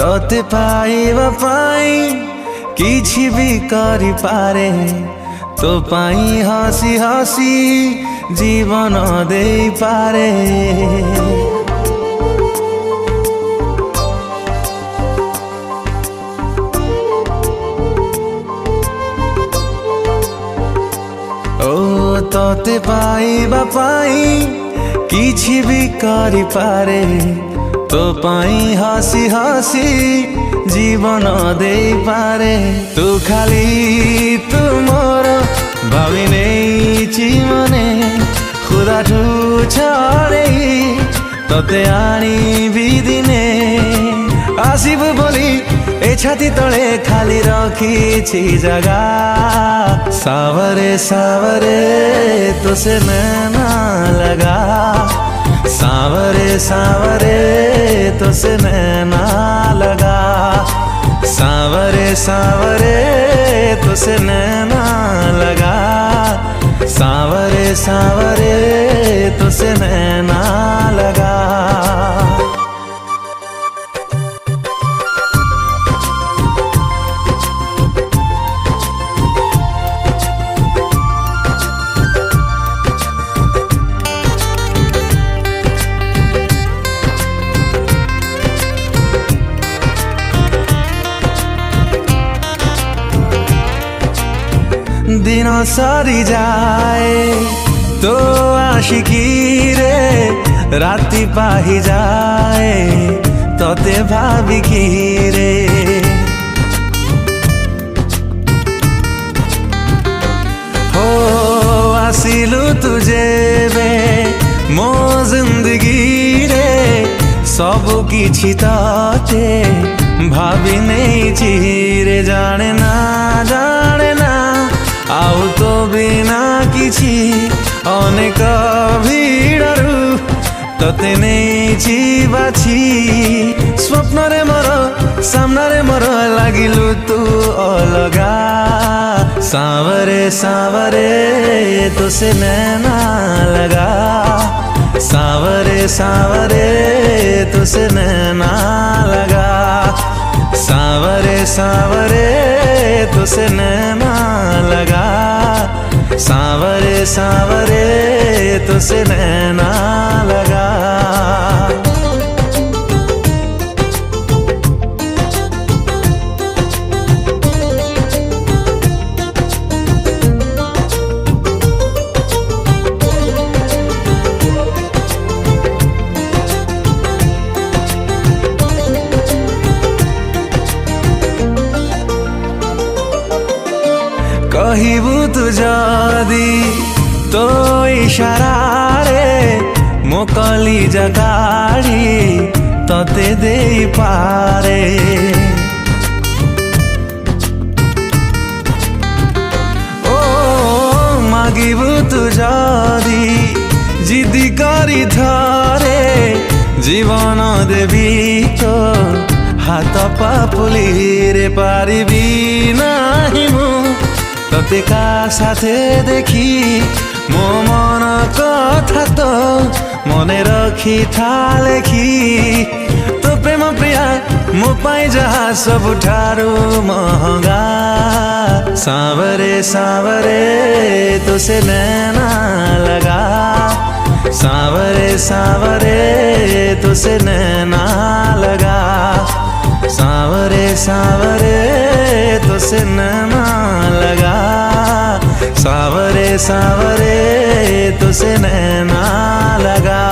तोते पाइबा पाई किछि भी करि पारे तो पाई हसी हसी जीवन दे पारे। ओ तोते पाइबा पाई किछि भी करि पारे तो पाई हसी हसी जीवन दे पारे। तू खाली तू मोर भावी नहीं मने खुदा ठू छड़े तोते आनी भी दिने आसिबु बोली ए छाती तले खाली रखी जगा। सावरे सावरे तो से नैना लगा, सावरे सावरे तो से नैना लगा, सावरे सावरे तो से नैना लगा, सावरे सावरे तो से नैना लगा। दिन सरी जाए तो आशिकी रे राति पाही जाए तोते भाभी की रे। हो आसिलु तुझे बे मो जिंदगी रे सब किछि तोते भाभी नहीं चिरे। जाने ना आउ तो बिना किछि अनेक भिड़रू तोते नहीं बाछि। स्वप्न रे मोर सामना रे मोर लागिलु तू अलगा। सावरे सावरे तो से नैना लगा, सावरे सावरे तो से नैना लगा, सावरे सावरे तो से नैना लगा, सावरे सावरे तो से नैना लगा। कहिबु तू जदी तो इशारा रे मो कलिजा काढ़ी तोते दे पारे। ओ मागिबु तू जदी जिद्दी करी धरे जीवन देवी तो हाथ पापुली रे पारिबी नाही मु तोते का साथे देखी मो मन कथा तो मने रखी था लेखी। तो प्रेम प्रिया मो पाई जहा सब ठारू महंगा। सावरे सावरे तो से नैना लगा, सावरे सावरे तो से नैना लगा, सावरे सावरे तो से नैना लगा, सावरे सावरे तो से नैना लगा।